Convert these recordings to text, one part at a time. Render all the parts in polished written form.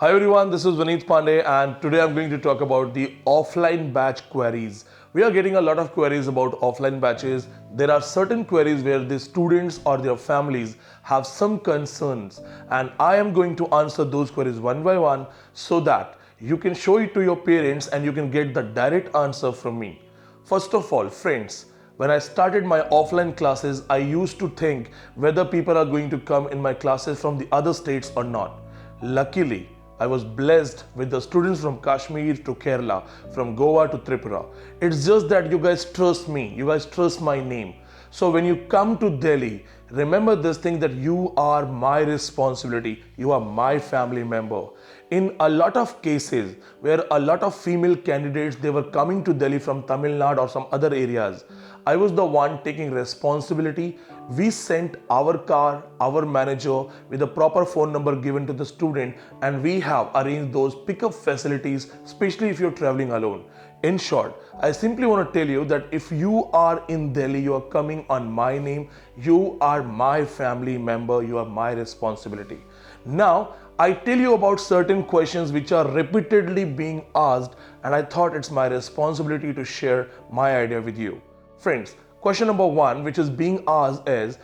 Hi everyone, this is Vineet Pandey and today I'm going to talk about the offline batch queries. We are getting a lot of queries about offline batches. There are certain queries where the students or their families have some concerns and I am going to answer those queries one by one so that you can show it to your parents and you can get the direct answer from me. First of all, friends, when I started my offline classes, I used to think whether people are going to come in my classes from the other states or not. Luckily, I was blessed with the students from Kashmir to Kerala, from Goa to Tripura. It's just that you guys trust me, you guys trust my name. So when you come to Delhi, remember this thing that you are my responsibility, you are my family member. In a lot of cases where a lot of female candidates they were coming to Delhi from Tamil Nadu or some other areas, I was the one taking responsibility. We sent our car, our manager with a proper phone number given to the student, and we have arranged those pickup facilities, especially if you're traveling alone. In short, I simply want to tell you that if you are in Delhi, you are coming on my name, you are my family member, you are my responsibility. Now, I tell you about certain questions which are repeatedly being asked, and I thought it's my responsibility to share my idea with you. Friends, question number one, which is being asked is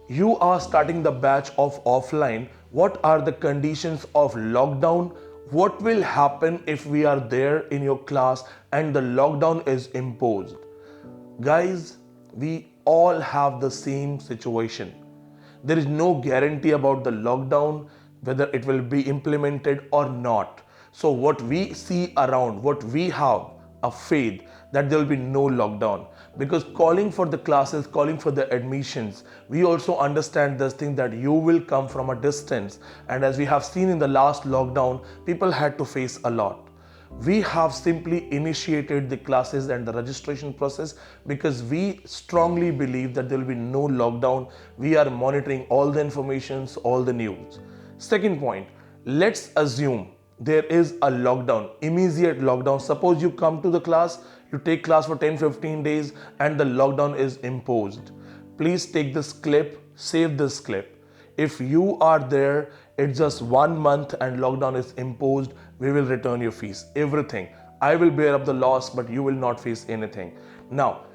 you are starting the batch of offline. What are the conditions of lockdown? What will happen if we are there in your class and the lockdown is imposed? Guys, we all have the same situation. There is no guarantee about the lockdown, whether it will be implemented or not. So, what we see around, what we have a faith that there will be no lockdown, because calling for the classes, calling for the admissions, we also understand this thing that you will come from a distance, and as we have seen in the last lockdown, people had to face a lot. We have simply initiated the classes and the registration process because we strongly believe that there will be no lockdown. We are monitoring all the informations, all the news. Second point, let's assume there is a lockdown, immediate lockdown. Suppose you come to the class, you take class for 10-15 days and the lockdown is imposed. Please take this clip, save this clip. If you are there, it's just 1 month and lockdown is imposed, we will return your fees, everything. I will bear up the loss, but you will not face anything. Now,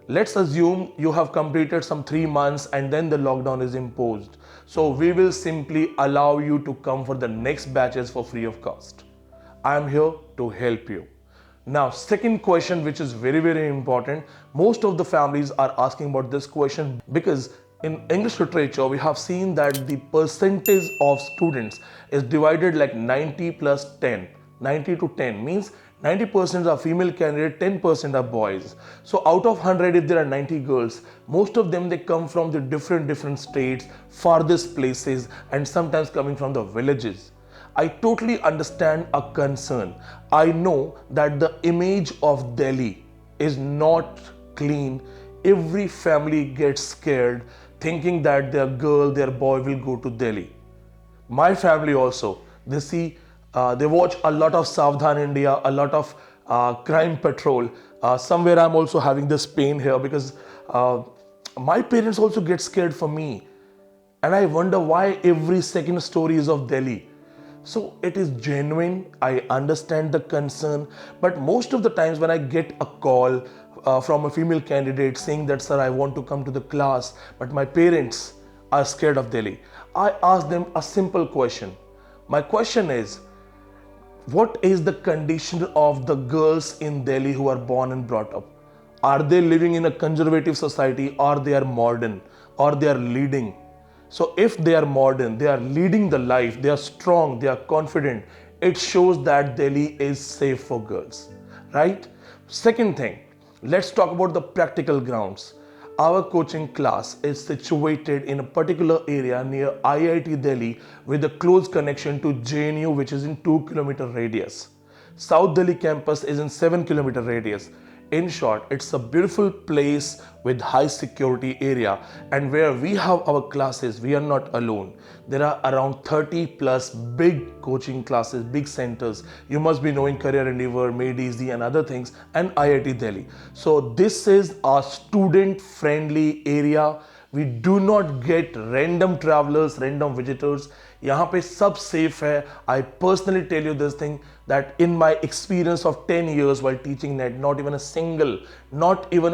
let's assume you have completed some 3 months and then the lockdown is imposed. So we will simply allow you to come for the next batches for free of cost. I am here to help you. Now, second question, which is very important. Most of the families are asking about this question because in English literature, we have seen that the percentage of students is divided like 90 plus 10. 90 to 10 means 90% are female candidates, 10% are boys. So out of 100, if there are 90 girls, most of them they come from the different states, farthest places, and sometimes coming from the villages. I totally understand a concern. I know that the image of Delhi is not clean. Every family gets scared thinking that their girl, their boy will go to Delhi. My family also, they watch a lot of Savdhan India, a lot of Crime Patrol. Somewhere I'm also having this pain here because my parents also get scared for me. And I wonder why every second story is of Delhi. So it is genuine. I understand the concern, but most of the times when I get a call from a female candidate saying that, sir, I want to come to the class, but my parents are scared of Delhi, I ask them a simple question. My question is, what is the condition of the girls in Delhi who are born and brought up? Are they living in a conservative society, or they are modern, or they are leading? So if they are modern, they are leading the life, they are strong, they are confident, it shows that Delhi is safe for girls, right? Second thing, let's talk about the practical grounds. Our coaching class is situated in a particular area near IIT Delhi with a close connection to JNU, which is in 2 kilometer radius. South Delhi campus is in 7 kilometer radius. In short, it's a beautiful place with high security area, and where we have our classes, we are not alone. There are around 30 plus big coaching classes, big centers. You must be knowing Career Endeavor, Made Easy and other things, and IIT Delhi. So this is a student friendly area. We do not get random travelers, random visitors. यहाँ पे सब safe है. I personally tell you this thing that in my experience of 10 years while teaching net, not even a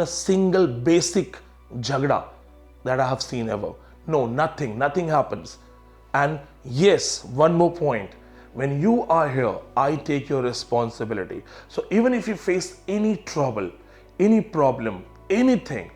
single basic jhagda that I have seen ever. No, nothing happens. And yes, one more point. When you are here, I take your responsibility. So even if you face any trouble, any problem, anything,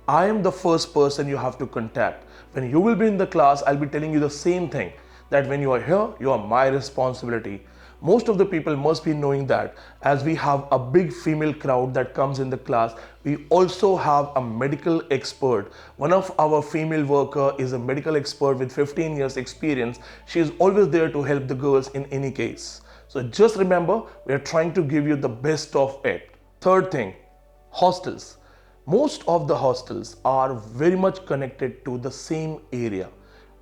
I am the first person you have to contact. When you will be in the class, I'll be telling you the same thing, that when you are here, you are my responsibility. Most of the people must be knowing that as we have a big female crowd that comes in the class, we also have a medical expert. One of our female worker is a medical expert with 15 years experience. She is always there to help the girls in any case. So just remember, we are trying to give you the best of it. Third thing, hostels. Most of the hostels are very much connected to the same area.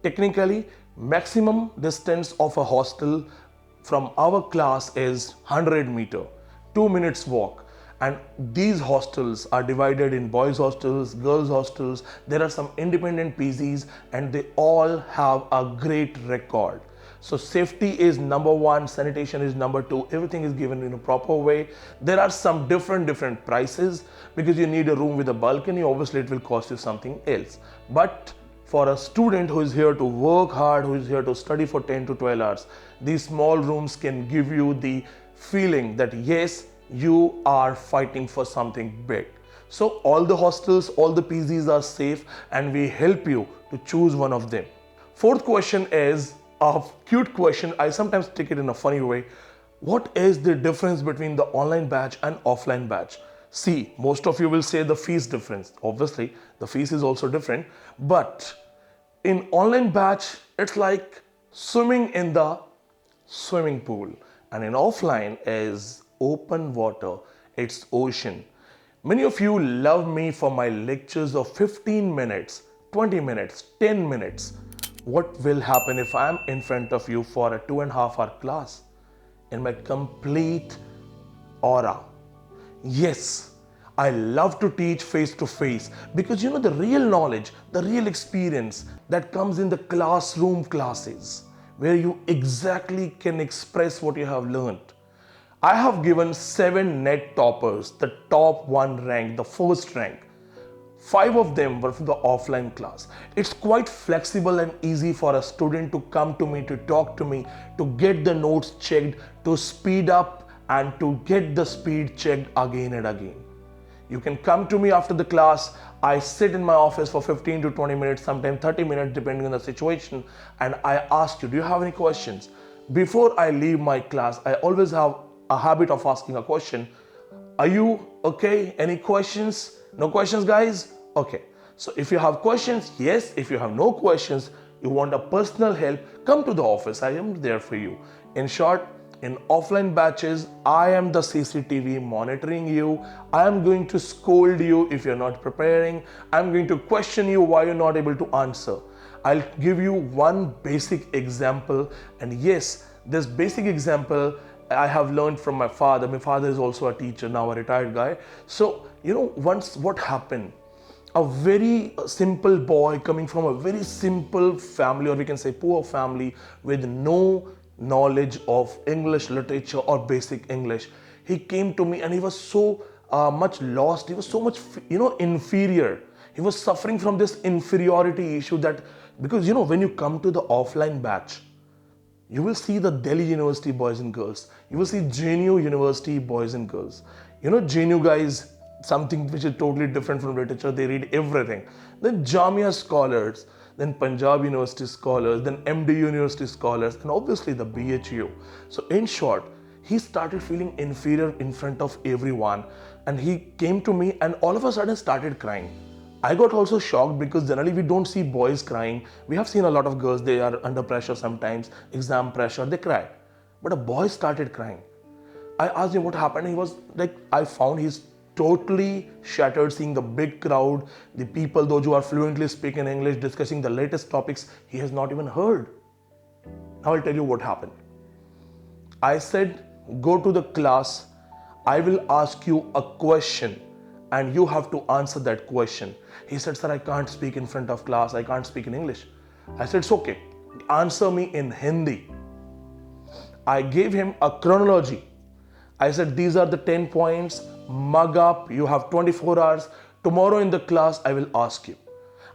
Technically, maximum distance of a hostel from our class is 100 meter, 2 minutes walk. And these hostels are divided in boys hostels, girls hostels. There are some independent PGs and they all have a great record. So safety is number one, sanitation is number two, everything is given in a proper way. There are some different prices because you need a room with a balcony, obviously it will cost you something else. But for a student who is here to work hard, who is here to study for 10 to 12 hours, these small rooms can give you the feeling that yes, you are fighting for something big. So all the hostels, all the PGs are safe and we help you to choose one of them. Fourth question is a cute question. I sometimes take it in a funny way. What is the difference between the online batch and offline batch? See, most of you will say the fees difference. Obviously, the fees is also different. But in online batch, it's like swimming in the swimming pool. And in offline is open water. It's ocean. Many of you love me for my lectures of 15 minutes, 20 minutes, 10 minutes. What will happen if I am in front of you for a 2.5 hour class in my complete aura? Yes, I love to teach face to face because you know the real knowledge, the real experience that comes in the classroom classes where you exactly can express what you have learned. I have given 7 net toppers, the top 1 rank, the first rank. 5 of them were from the offline class. It's quite flexible and easy for a student to come to me, to talk to me, to get the notes checked, to speed up and to get the speed checked again and again. You can come to me after the class. I sit in my office for 15 to 20 minutes, sometimes 30 minutes depending on the situation, and I ask you, do you have any questions? Before I leave my class, I always have a habit of asking a question. Are you okay? Any questions? No questions, guys? Okay. So if you have questions, yes. If you have no questions, you want a personal help, come to the office. I am there for you. In short, in offline batches, I am the CCTV monitoring you. I am going to scold you if you're not preparing. I'm going to question you why you're not able to answer. I'll give you one basic example. And yes, this basic example I have learned from my father. My father is also a teacher, now a retired guy. So, you know, once what happened? A very simple boy coming from a very simple family, or we can say poor family, with no knowledge of English literature or basic English. He came to me and he was so much lost. He was so much, inferior. He was suffering from this inferiority issue that, because, when you come to the offline batch, you will see the Delhi University boys and girls. You will see JNU University boys and girls. JNU guys, something which is totally different from literature. They read everything. Then Jamia scholars, then Punjab University scholars, then MD University scholars, and obviously the BHU. So in short, he started feeling inferior in front of everyone. And he came to me and all of a sudden started crying. I got also shocked because generally we don't see boys crying. We have seen a lot of girls, they are under pressure sometimes, exam pressure, they cry. But a boy started crying. I asked him what happened. He was like, I found he's totally shattered seeing the big crowd, the people, those who are fluently speaking English, discussing the latest topics he has not even heard. Now I'll tell you what happened. I said, go to the class. I will ask you a question and you have to answer that question. He said, sir, I can't speak in front of class. I can't speak in English. I said, it's okay. Answer me in Hindi. I gave him a chronology. I said, these are the 10 points, mug up, you have 24 hours. Tomorrow in the class, I will ask you.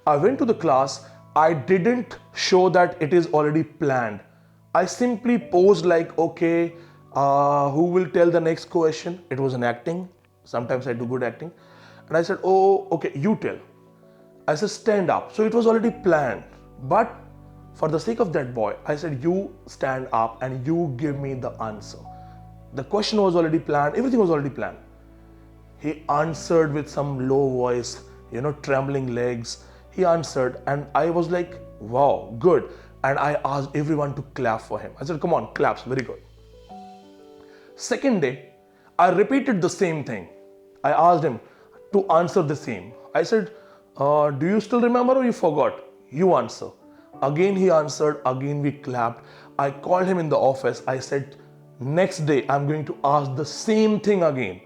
I went to the class, I didn't show that it is already planned. I simply posed like, okay, who will tell the next question? It was an acting. Sometimes I do good acting. And I said, oh, okay, you tell. I said, stand up. So it was already planned. But for the sake of that boy, I said, you stand up and you give me the answer. The question was already planned, everything was already planned. He answered with some low voice, trembling legs. He answered, and I was like, wow, good. And I asked everyone to clap for him. I said, come on, claps, very good. Second day, I repeated the same thing. I asked him to answer the same. I said, do you still remember or you forgot? You answer. Again he answered, again we clapped. I called him in the office. I said, next day I'm going to ask the same thing again.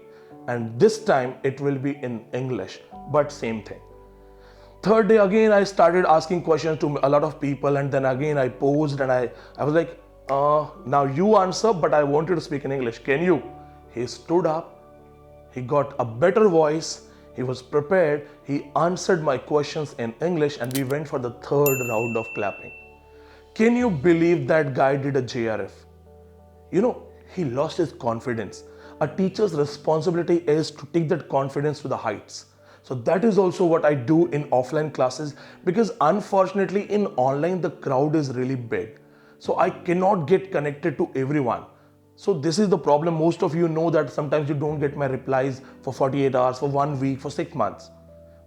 And this time it will be in English, but same thing. Third day again I started asking questions to a lot of people, and then again I posed and I was like, now you answer, but I want you to speak in English. Can you? He stood up, he got a better voice, he was prepared, he answered my questions in English, and we went for the third round of clapping. Can you believe that guy did a JRF? He lost his confidence. A teacher's responsibility is to take that confidence to the heights. So that is also what I do in offline classes, because unfortunately in online the crowd is really big. So I cannot get connected to everyone. So this is the problem. Most of you know that sometimes you don't get my replies for 48 hours, for 1 week, for 6 months.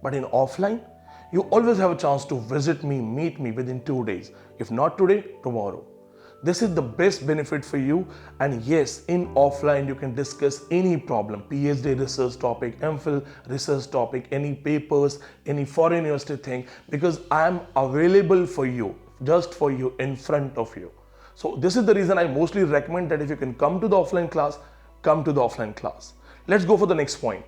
But in offline, you always have a chance to visit me, meet me within 2 days. If not today, tomorrow. This is the best benefit for you. And yes, in offline, you can discuss any problem, PhD research topic, MPhil research topic, any papers, any foreign university thing, because I am available for you, just for you, in front of you. So this is the reason I mostly recommend that if you can come to the offline class, come to the offline class. Let's go for the next point.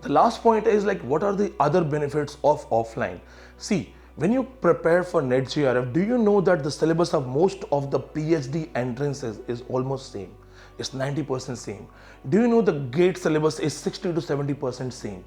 The last point is like, what are the other benefits of offline? See, when you prepare for NET JRF, do you know that the syllabus of most of the PhD entrances is almost same? It's 90% same. Do you know the GATE syllabus is 60 to 70% same?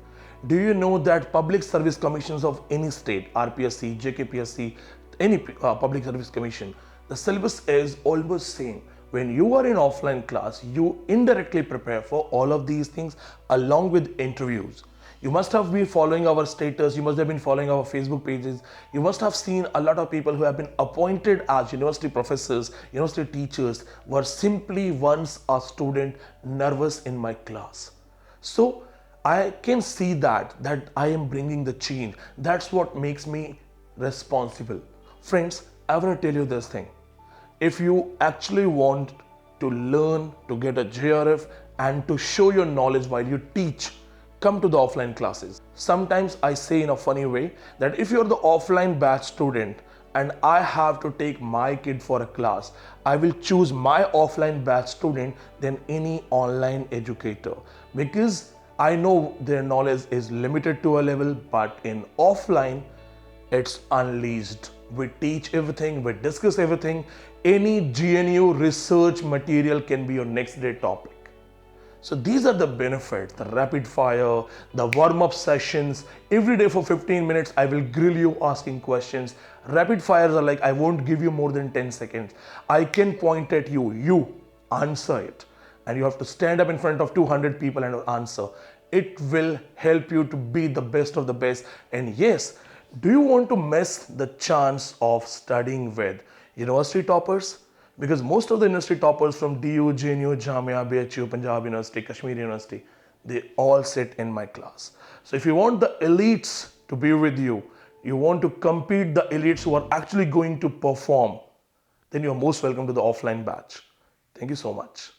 Do you know that public service commissions of any state, RPSC, JKPSC, any public service commission, the syllabus is almost same. When you are in offline class, you indirectly prepare for all of these things along with interviews. You must have been following our status, you must have been following our Facebook pages, you must have seen a lot of people who have been appointed as university professors, university teachers, were simply once a student nervous in my class. So I can see that I am bringing the change. That's what makes me responsible. Friends, I want to tell you this thing. If you actually want to learn, to get a JRF and to show your knowledge while you teach, come to the offline classes. Sometimes I say in a funny way that if you're the offline batch student and I have to take my kid for a class, I will choose my offline batch student than any online educator, because I know their knowledge is limited to a level, but in offline, it's unleashed. We teach everything, we discuss everything. Any GNU research material can be your next day topic. So these are the benefits, the rapid fire, the warm-up sessions. Every day for 15 minutes, I will grill you asking questions. Rapid fires are like, I won't give you more than 10 seconds. I can point at you, you answer it. And you have to stand up in front of 200 people and answer. It will help you to be the best of the best. And yes, do you want to miss the chance of studying with university toppers? Because most of the university toppers from DU, JNU, Jamia, BHU, Punjab University, Kashmir University, they all sit in my class. So if you want the elites to be with you, you want to compete the elites who are actually going to perform, then you're most welcome to the offline batch. Thank you so much.